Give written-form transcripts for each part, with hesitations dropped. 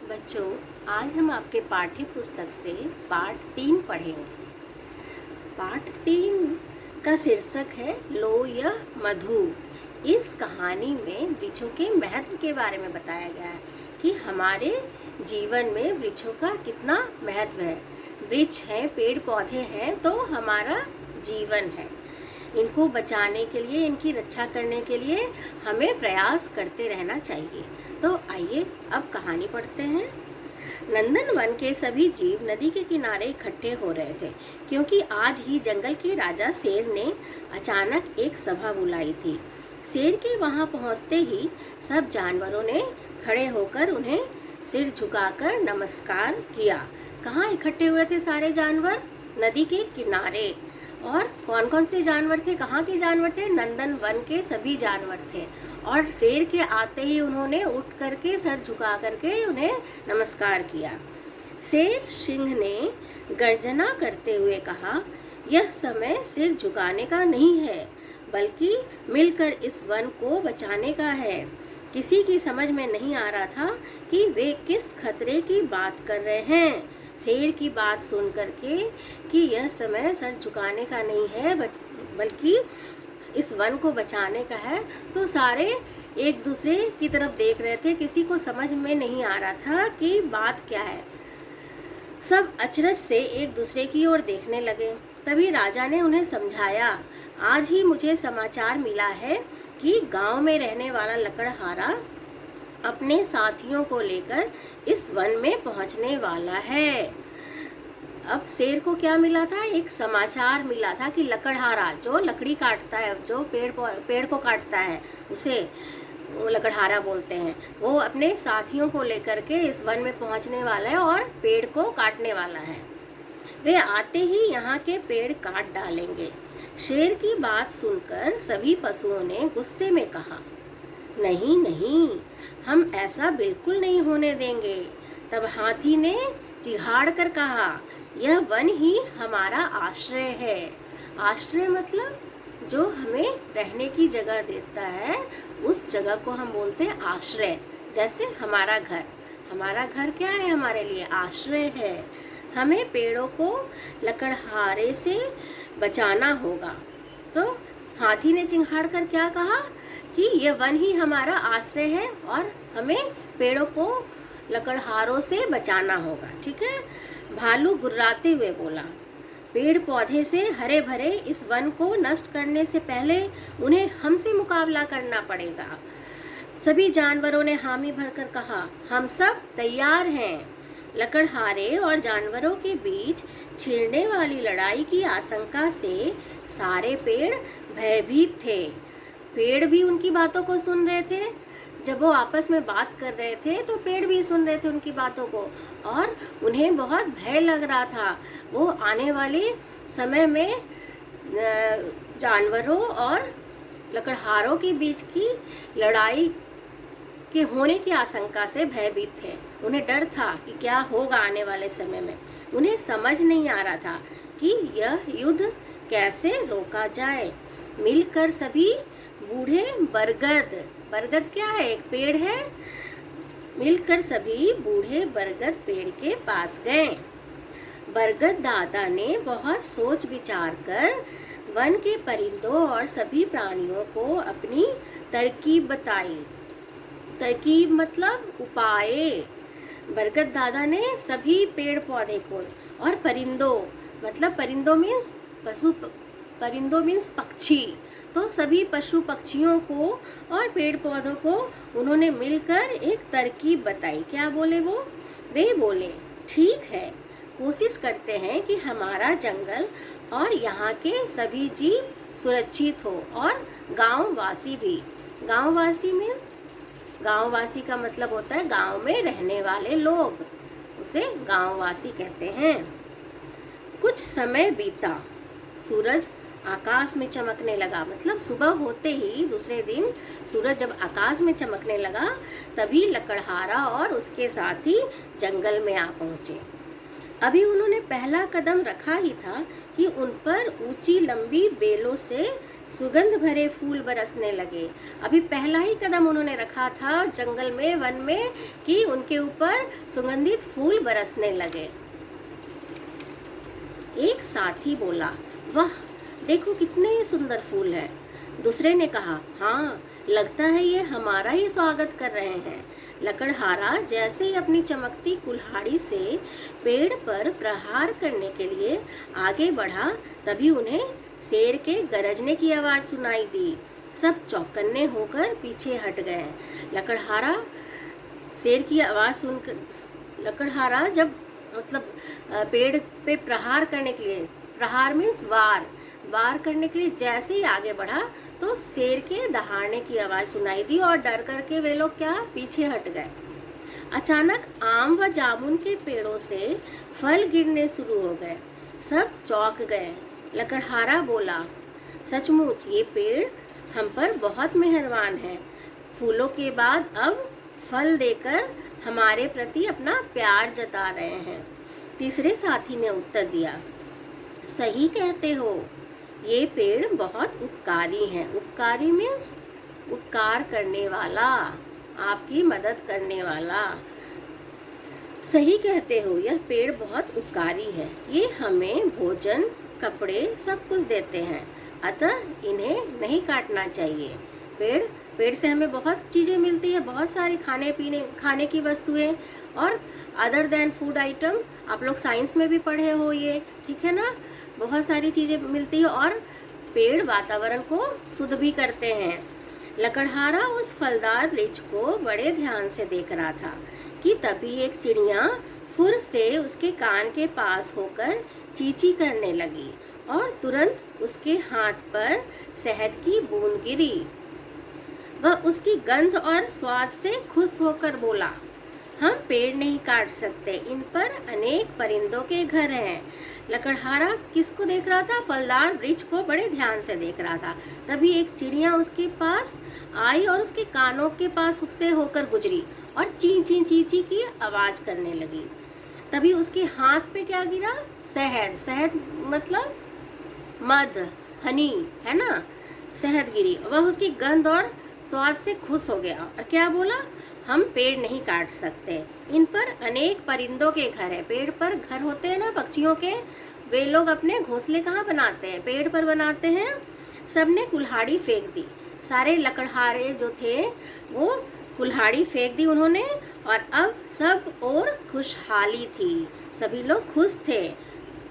बच्चों, आज हम आपके पाठ्य पुस्तक से पाठ 3 पढ़ेंगे। पाठ 3 का शीर्षक है लो यह मधु। इस कहानी में वृक्षों के महत्व के बारे में बताया गया है कि हमारे जीवन में वृक्षों का कितना महत्व है। वृक्ष हैं, पेड़ पौधे हैं तो हमारा जीवन है। इनको बचाने के लिए, इनकी रक्षा करने के लिए हमें प्रयास करते रहना चाहिए। तो आइए अब कहानी पढ़ते हैं। नंदनवन के सभी जीव नदी के किनारे इकट्ठे हो रहे थे क्योंकि आज ही जंगल के राजा शेर ने अचानक एक सभा बुलाई थी। शेर के वहां पहुंचते ही सब जानवरों ने खड़े होकर उन्हें सिर झुकाकर नमस्कार किया। कहाँ इकट्ठे हुए थे सारे जानवर? नदी के किनारे। और कौन कौन से जानवर थे, कहाँ के जानवर थे? नंदनवन के सभी जानवर थे। और शेर के आते ही उन्होंने उठ करके सर झुका करके उन्हें नमस्कार किया। शेर सिंह ने गर्जना करते हुए कहा, यह समय सिर झुकाने का नहीं है बल्कि मिलकर इस वन को बचाने का है। किसी की समझ में नहीं आ रहा था कि वे किस खतरे की बात कर रहे हैं। शेर की बात सुन करके कि यह समय सर झुकाने का नहीं है बल्कि इस वन को बचाने का है, तो सारे एक दूसरे की तरफ देख रहे थे। किसी को समझ में नहीं आ रहा था कि बात क्या है। सब अचरज से एक दूसरे की ओर देखने लगे। तभी राजा ने उन्हें समझाया, आज ही मुझे समाचार मिला है कि गांव में रहने वाला लकड़हारा अपने साथियों को लेकर इस वन में पहुंचने वाला है। अब शेर को क्या मिला था? एक समाचार मिला था कि लकड़हारा, जो लकड़ी काटता है, जो पेड़ को काटता है, उसे वो लकड़हारा बोलते हैं, वो अपने साथियों को लेकर के इस वन में पहुंचने वाला है और पेड़ को काटने वाला है। वे आते ही यहाँ के पेड़ काट डालेंगे। शेर की बात सुनकर सभी पशुओं ने गुस्से में कहा, नहीं नहीं, हम ऐसा बिल्कुल नहीं होने देंगे। तब हाथी ने चिढ़ कर कहा, यह वन ही हमारा आश्रय है। आश्रय मतलब जो हमें रहने की जगह देता है, उस जगह को हम बोलते हैं आश्रय। जैसे हमारा घर, हमारा घर क्या है? हमारे लिए आश्रय है। हमें पेड़ों को लकड़हारे से बचाना होगा। तो हाथी ने चिंगाड़ कर क्या कहा कि यह वन ही हमारा आश्रय है और हमें पेड़ों को लकड़हारों से बचाना होगा। ठीक है। भालू गुर्राते हुए बोला, पेड़ पौधे से हरे भरे इस वन को नष्ट करने से पहले उन्हें हमसे मुकाबला करना पड़ेगा। सभी जानवरों ने हामी भरकर कहा, हम सब तैयार हैं। लकड़हारे और जानवरों के बीच छिड़ने वाली लड़ाई की आशंका से सारे पेड़ भयभीत थे। पेड़ भी उनकी बातों को सुन रहे थे। जब वो आपस में बात कर रहे थे तो पेड़ भी सुन रहे थे उनकी बातों को और उन्हें बहुत भय लग रहा था। वो आने वाले समय में जानवरों और लकड़हारों के बीच की लड़ाई के होने की आशंका से भयभीत थे। उन्हें डर था कि क्या होगा आने वाले समय में। उन्हें समझ नहीं आ रहा था कि यह युद्ध कैसे रोका जाए। मिलकर सभी बूढ़े बरगद क्या है? एक पेड़ है। मिलकर सभी बूढ़े बरगद पेड़ के पास गए। बरगद दादा ने बहुत सोच विचार कर वन के परिंदों और सभी प्राणियों को अपनी तरकीब बताई। तरकीब मतलब उपाय। बरगद दादा ने सभी पेड़ पौधे को और परिंदों मतलब परिंदों मीन्स पक्षी, तो सभी पशु पक्षियों को और पेड़ पौधों को उन्होंने मिलकर एक तरकीब बताई। क्या बोले वो? वे बोले, ठीक है, कोशिश करते हैं कि हमारा जंगल और यहाँ के सभी जीव सुरक्षित हो और गांववासी भी। गांववासी का मतलब होता है गांव में रहने वाले लोग, उसे गांववासी कहते हैं। कुछ समय बीता, सूरज आकाश में चमकने लगा। मतलब सुबह होते ही दूसरे दिन सूरज जब आकाश में चमकने लगा तभी लकड़हारा और उसके साथी जंगल में आ पहुँचे। अभी उन्होंने पहला कदम रखा ही था कि उन पर ऊंची लंबी बेलों से सुगंध भरे फूल बरसने लगे। अभी पहला ही कदम उन्होंने रखा था जंगल में, वन में, कि उनके ऊपर सुगंधित फूल बरसने लगे। एक साथी बोला, वाह, देखो कितने सुंदर फूल हैं। दूसरे ने कहा, हाँ, लगता है ये हमारा ही स्वागत कर रहे हैं। लकड़हारा जैसे ही अपनी चमकती कुल्हाड़ी से पेड़ पर प्रहार करने के लिए आगे बढ़ा, तभी उन्हें शेर के गरजने की आवाज़ सुनाई दी। सब चौकन्ने होकर पीछे हट गए। लकड़हारा शेर की आवाज़ सुनकर, लकड़हारा जब पेड़ पे प्रहार करने के लिए, प्रहार मीन्स वार करने के लिए जैसे ही आगे बढ़ा तो शेर के दहाड़ने की आवाज़ सुनाई दी और डर करके वे लोग पीछे हट गए। अचानक आम व जामुन के पेड़ों से फल गिरने शुरू हो गए। सब चौंक गए। लकड़हारा बोला, सचमुच ये पेड़ हम पर बहुत मेहरबान है। फूलों के बाद अब फल देकर हमारे प्रति अपना प्यार जता रहे हैं। तीसरे साथी ने उत्तर दिया, सही कहते हो, ये पेड़ बहुत उपकारी हैं। उपकारी मीन्स उपकार करने वाला, आपकी मदद करने वाला। सही कहते हो, यह पेड़ बहुत उपकारी है। ये हमें भोजन, कपड़े सब कुछ देते हैं, अतः इन्हें नहीं काटना चाहिए। पेड़ से हमें बहुत चीज़ें मिलती है, बहुत सारी खाने की वस्तुएं और अदर देन फूड आइटम। आप लोग साइंस में भी पढ़े हो ये, ठीक है ना। बहुत सारी चीज़ें मिलती है और पेड़ वातावरण को शुद्ध भी करते हैं। लकड़हारा उस फलदार वृक्ष को बड़े ध्यान से देख रहा था कि तभी एक चिड़िया फुर से उसके कान के पास होकर चींची करने लगी और तुरंत उसके हाथ पर शहद की बूंद गिरी। वह उसकी गंध और स्वाद से खुश होकर बोला, हम पेड़ नहीं काट सकते, इन पर अनेक परिंदों के घर हैं। लकड़हारा किसको देख रहा था? फलदार वृक्ष को बड़े ध्यान से देख रहा था। तभी एक चिड़िया उसके पास आई और उसके कानों के पास से होकर गुजरी और ची ची ची ची की आवाज़ करने लगी। तभी उसके हाथ पे क्या गिरा? शहद। शहद मतलब मध, हनी, है ना। शहद गिरी। वह उसकी गंध और स्वाद से खुश हो गया और क्या बोला? हम पेड़ नहीं काट सकते, इन पर अनेक परिंदों के घर है। पेड़ पर घर होते हैं ना पक्षियों के, वे लोग अपने घोंसले कहाँ बनाते हैं? पेड़ पर बनाते हैं। सबने कुल्हाड़ी फेंक दी। सारे लकड़हारे जो थे वो कुल्हाड़ी फेंक दी उन्होंने और अब सब और खुशहाली थी। सभी लोग खुश थे,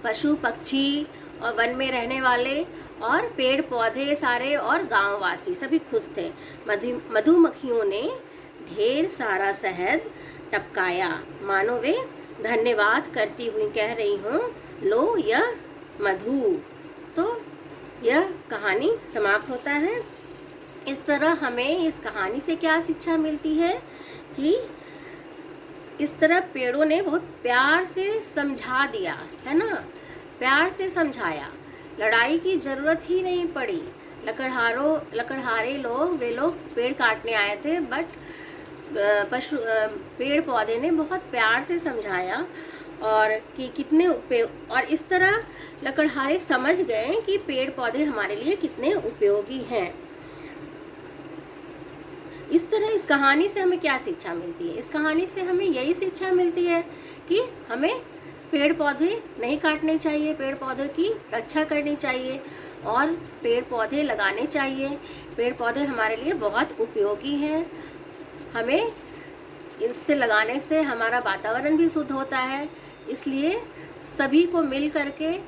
पशु पक्षी और वन में रहने वाले और पेड़ पौधे सारे और गांववासी सभी खुश थे। मधुमक्खियों ने ढेर सारा शहद टपकाया, मानो वे धन्यवाद करती हुई कह रही हूँ, लो यह मधु। तो यह कहानी समाप्त होता है। इस तरह हमें इस कहानी से क्या शिक्षा मिलती है कि इस तरह पेड़ों ने बहुत प्यार से समझा दिया, है ना, प्यार से समझाया। लड़ाई की ज़रूरत ही नहीं पड़ी। लकड़हारे लोग, वे लोग पेड़ काटने आए थे, बट पेड़ पौधे ने बहुत प्यार से समझाया और कि कितने और इस तरह लकड़हारे समझ गए कि पेड़ पौधे हमारे लिए कितने उपयोगी हैं। इस तरह इस कहानी से हमें क्या शिक्षा मिलती है? इस कहानी से हमें यही शिक्षा मिलती है कि हमें पेड़ पौधे नहीं काटने चाहिए, पेड़ पौधों की रक्षा करनी चाहिए और पेड़ पौधे लगाने चाहिए। पेड़ पौधे हमारे लिए बहुत उपयोगी हैं। हमें इससे लगाने से हमारा वातावरण भी शुद्ध होता है। इसलिए सभी को मिल करके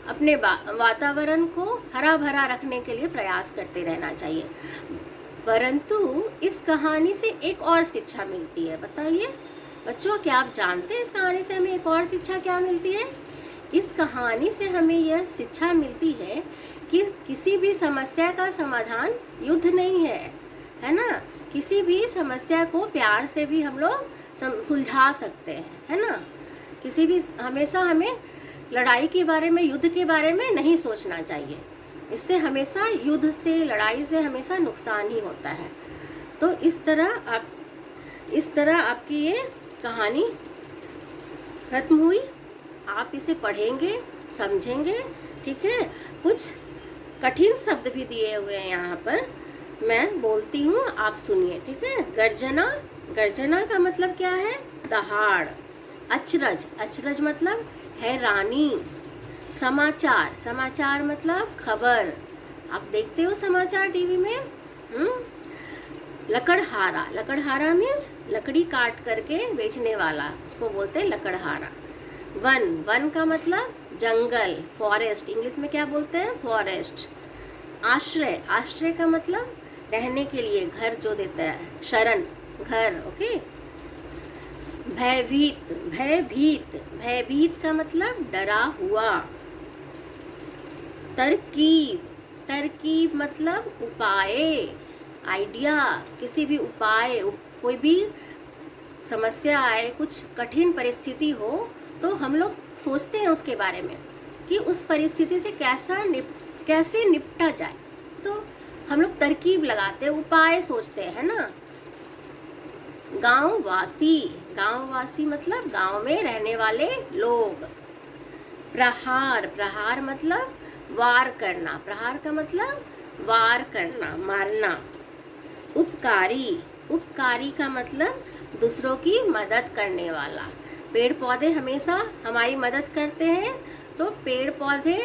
अपने वातावरण को हरा भरा रखने के लिए प्रयास करते रहना चाहिए। परंतु इस कहानी से एक और शिक्षा मिलती है। बताइए बच्चों, क्या आप जानते हैं इस कहानी से हमें एक और शिक्षा क्या मिलती है? इस कहानी से हमें यह शिक्षा मिलती है कि किसी भी समस्या का समाधान युद्ध नहीं है ना। किसी भी समस्या को प्यार से भी हम लोग सुलझा सकते हैं, है ना। हमेशा हमें लड़ाई के बारे में, युद्ध के बारे में नहीं सोचना चाहिए। इससे हमेशा युद्ध से, लड़ाई से हमेशा नुकसान ही होता है। तो इस तरह आपकी ये कहानी खत्म हुई। आप इसे पढ़ेंगे, समझेंगे, ठीक है। कुछ कठिन शब्द भी दिए हुए हैं यहाँ पर, मैं बोलती हूँ, आप सुनिए, ठीक है। गर्जना, गर्जना का मतलब क्या है? दहाड़। अचरज, अचरज मतलब हैरानी। समाचार, समाचार मतलब खबर। आप देखते हो समाचार टीवी में? लकड़हारा, लकड़हारा मीन्स लकड़ी काट करके बेचने वाला, उसको बोलते हैं लकड़हारा। वन, वन का मतलब जंगल, फॉरेस्ट, इंग्लिश में क्या बोलते हैं? फॉरेस्ट। आश्रय, आश्रय का मतलब रहने के लिए, घर जो देता है, शरण, घर, ओके। भयभीत, भयभीत, भयभीत का मतलब डरा हुआ। तरकीब, तरकीब मतलब उपाय, आइडिया, किसी भी उपाय, कोई भी समस्या आए, कुछ कठिन परिस्थिति हो, तो हम लोग सोचते हैं उसके बारे में कि उस परिस्थिति से कैसे निपटा जाए, तो हम लोग तरकीब लगाते हैं, उपाय सोचते हैं, है ना। गांववासी, गांववासी मतलब गांव में रहने वाले लोग। प्रहार, प्रहार मतलब वार करना, प्रहार का मतलब वार करना, मारना। उपकारी, उपकारी का मतलब दूसरों की मदद करने वाला। पेड़ पौधे हमेशा हमारी मदद करते हैं, तो पेड़ पौधे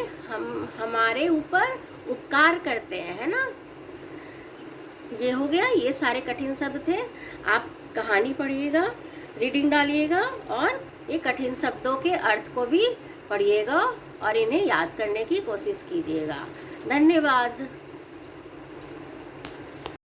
हमारे ऊपर उपकार करते हैं, है ना। ये हो गया, ये सारे कठिन शब्द थे। आप कहानी पढ़िएगा, रीडिंग डालिएगा, और ये कठिन शब्दों के अर्थ को भी पढ़िएगा और इन्हें याद करने की कोशिश कीजिएगा। धन्यवाद।